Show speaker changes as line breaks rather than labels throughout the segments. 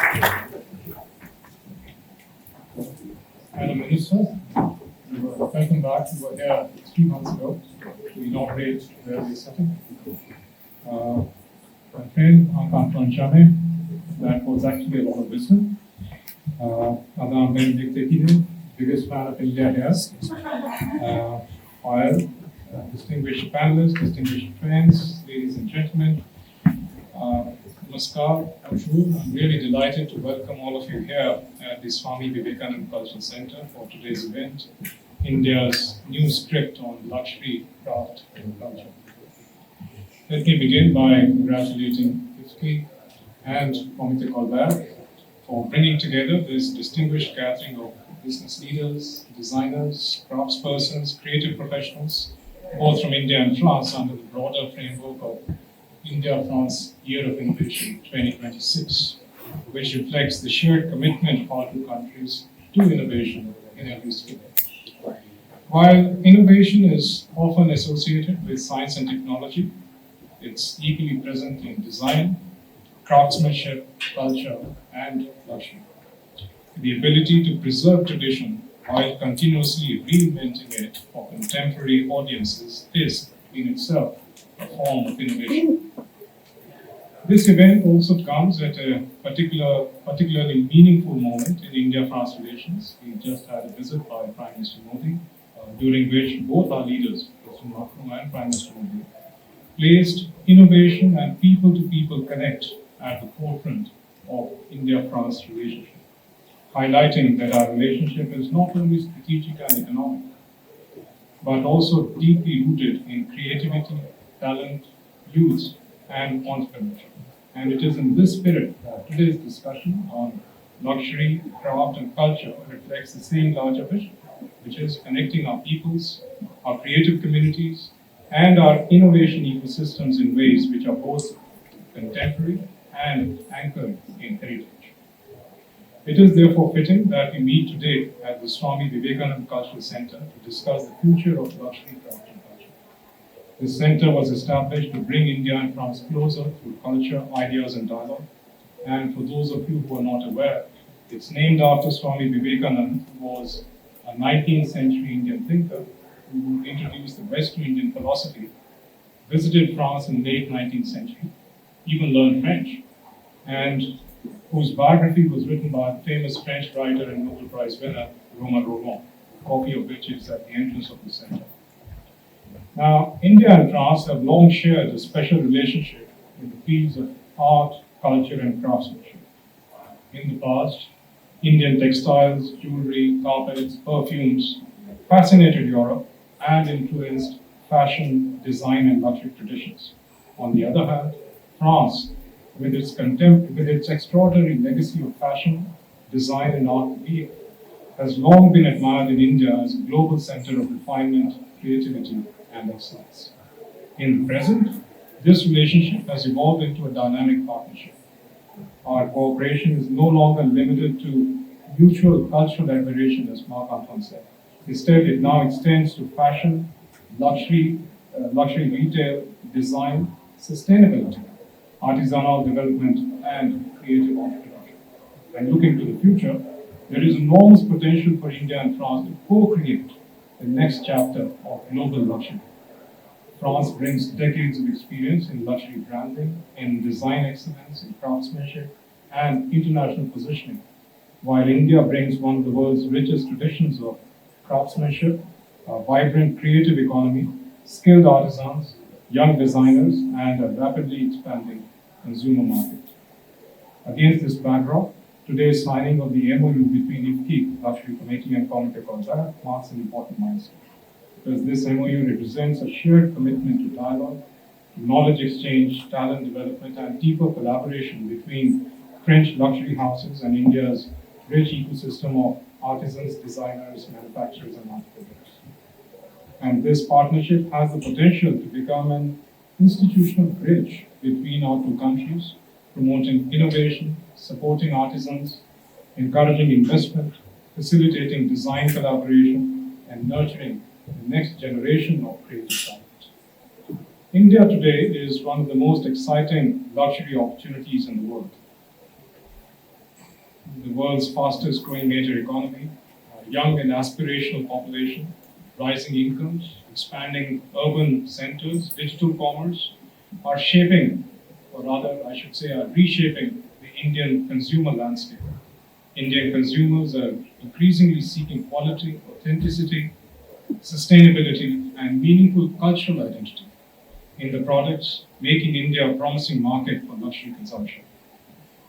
Madam Minister, welcome back. You were here 3 months ago to inaugurate where we're sitting. My friend, Antoine Chame, that was actually a lot of wisdom. Madame Benedicte, biggest fan of India here. While distinguished panelists, distinguished friends, ladies and gentlemen, Namaskar, bonjour. I'm really delighted to welcome all of you here at the Swami Vivekananda Cultural Center for today's event, India's new script on luxury, craft, and culture. Let me begin by congratulating IFCCI and Comité Colbert for bringing together this distinguished gathering of business leaders, designers, craftspersons, creative professionals, both from India and France under the broader framework of India-France Year of Innovation 2026, which reflects the shared commitment of our two countries to innovation in every sphere. While innovation is often associated with science and technology, it's equally present in design, craftsmanship, culture, and luxury. The ability to preserve tradition while continuously reinventing it for contemporary audiences is, in itself, a form of innovation. This event also comes at a particularly meaningful moment in India-France relations. We just had a visit by Prime Minister Modi, during which both our leaders, President Macron and Prime Minister Modi, placed innovation and people-to-people connect at the forefront of India-France relationship, highlighting that our relationship is not only strategic and economic, but also deeply rooted in creativity, talent, youth, and entrepreneurship. And it is in this spirit that today's discussion on luxury, craft, and culture reflects the same larger vision, which is connecting our peoples, our creative communities, and our innovation ecosystems in ways which are both contemporary and anchored in heritage. It is therefore fitting that we meet today at the Swami Vivekananda Cultural Center to discuss the future of luxury, craft, and culture. This center was established to bring India and France closer through culture, ideas, and dialogue. And for those of you who are not aware, it's named after Swami Vivekananda, who was a 19th century Indian thinker who introduced the Western Indian philosophy, visited France in the late 19th century, even learned French, and whose biography was written by the famous French writer and Nobel Prize winner, Romain Rolland, a copy of which is at the entrance of the center. Now, India and France have long shared a special relationship in the fields of art, culture, and craftsmanship. In the past, Indian textiles, jewelry, carpets, perfumes fascinated Europe and influenced fashion, design, and luxury traditions. On the other hand, France, with its extraordinary legacy of fashion, design, and art, has long been admired in India as a global center of refinement, creativity, and excellence. In the present, this relationship has evolved into a dynamic partnership. Our cooperation is no longer limited to mutual cultural admiration, as Marc-Antoine said. Instead, it now extends to fashion, luxury retail, design, sustainability, artisanal development, and creative entrepreneurship. And looking to the future, there is enormous potential for India and France to co-create the next chapter of global luxury. France brings decades of experience in luxury branding, in design excellence, in craftsmanship, and international positioning, while India brings one of the world's richest traditions of craftsmanship, a vibrant creative economy, skilled artisans, young designers, and a rapidly expanding consumer market. Against this backdrop, today's signing of the MOU between IFCCI, Luxury Committee, and Comité Colbert marks an important milestone, because this MOU represents a shared commitment to dialogue, to knowledge exchange, talent development, and deeper collaboration between French luxury houses and India's rich ecosystem of artisans, designers, manufacturers, and entrepreneurs. And this partnership has the potential to become an institutional bridge between our two countries, promoting innovation, supporting artisans, encouraging investment, facilitating design collaboration, and nurturing the next generation of creative talent. India today is one of the most exciting luxury opportunities in the world. the world's fastest growing major economy, young and aspirational population, rising incomes, expanding urban centers, digital commerce are shaping, or rather I should say are reshaping the Indian consumer landscape. Indian consumers are increasingly seeking quality, authenticity, sustainability, and meaningful cultural identity in the products, making India a promising market for luxury consumption.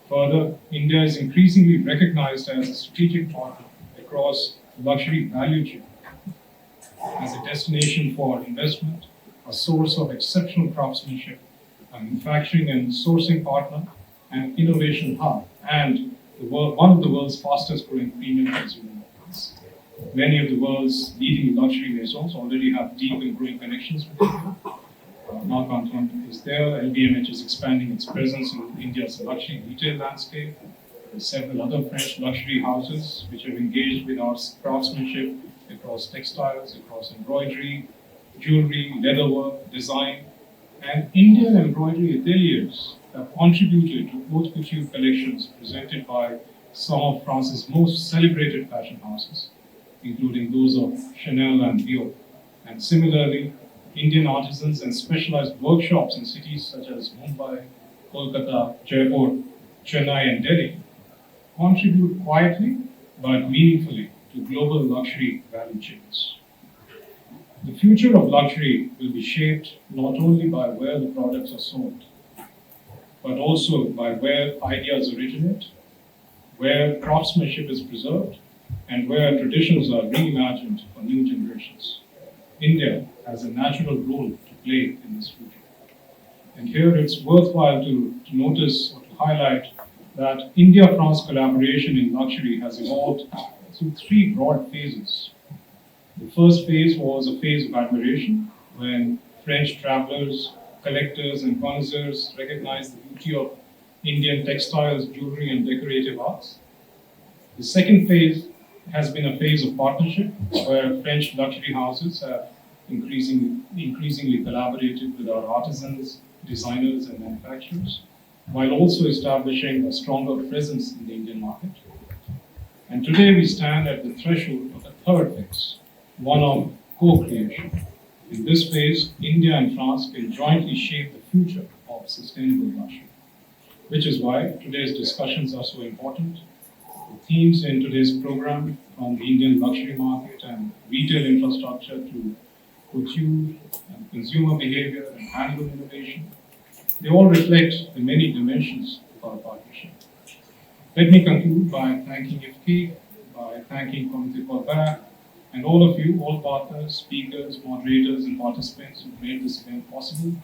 Further, India is increasingly recognized as a strategic partner across the luxury value chain, as a destination for investment, a source of exceptional craftsmanship, a manufacturing and sourcing partner, an innovation hub, and one of the world's fastest growing premium consumer markets. Many of the world's leading luxury maisons already have deep and growing connections with India. Marc Antoine is there. LVMH is expanding its presence in India's luxury retail landscape. There are several other French luxury houses which have engaged with our craftsmanship across textiles, across embroidery, jewelry, leatherwork, design, and Indian embroidery ateliers have contributed to haute couture collections presented by some of France's most celebrated fashion houses, including those of Chanel and Dior. And similarly, Indian artisans and specialized workshops in cities such as Mumbai, Kolkata, Jaipur, Chennai, and Delhi contribute quietly but meaningfully to global luxury value chains. The future of luxury will be shaped not only by where the products are sold, but also by where ideas originate, where craftsmanship is preserved, and where traditions are reimagined for new generations. India has a natural role to play in this future. And here it's worthwhile to notice or to highlight that India-France collaboration in luxury has evolved through three broad phases. The first phase was a phase of admiration, when French travelers, collectors, and connoisseurs recognized the beauty of Indian textiles, jewelry, and decorative arts. The second phase has been a phase of partnership, where French luxury houses have increasingly collaborated with our artisans, designers, and manufacturers, while also establishing a stronger presence in the Indian market. And today we stand at the threshold of a third phase, one of co-creation. In this phase, India and France can jointly shape the future of sustainable luxury, which is why today's discussions are so important. The themes in today's program, from the Indian luxury market and retail infrastructure to couture and consumer behavior and handloom innovation, they all reflect the many dimensions of our partnership. Let me conclude by thanking IFCCI, by thanking Comité Colbert, and all of you, all partners, speakers, moderators, and participants who made this event possible.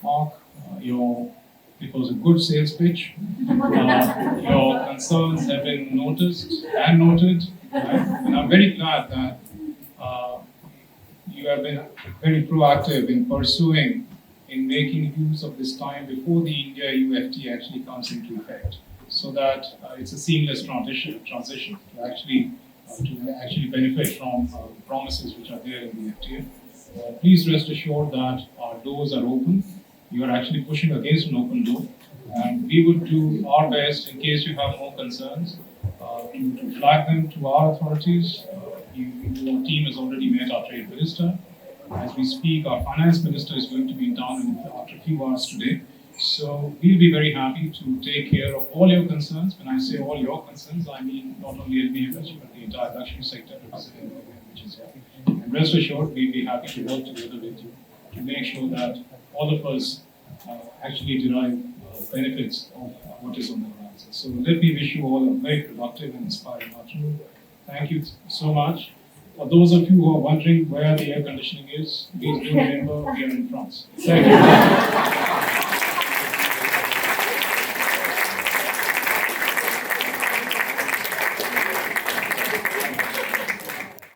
Marc, it was a good sales pitch. Your concerns have been noticed and noted, and I'm very glad that you have been very proactive in pursuing, in making use of this time before the India UFT actually comes into effect, so that it's a seamless transition to actually benefit from the promises which are there in the FTA. Please rest assured that our doors are open. You are actually pushing against an open door, and we would do our best in case you have more concerns to flag them to our authorities. Your team has already met our trade minister. As we speak, our finance minister is going to be in town after a few hours today. So we'll be very happy to take care of all your concerns. When I say all your concerns, I mean not only LVMH, but the entire luxury sector represented which is here. And rest assured, we'll be happy to work together with you to make sure that all of us actually derive benefits of what is on the horizon. So let me wish you all a very productive and inspiring afternoon. Thank you so much. For those of you who are wondering where the air conditioning is, please do remember we are in France. Thank you.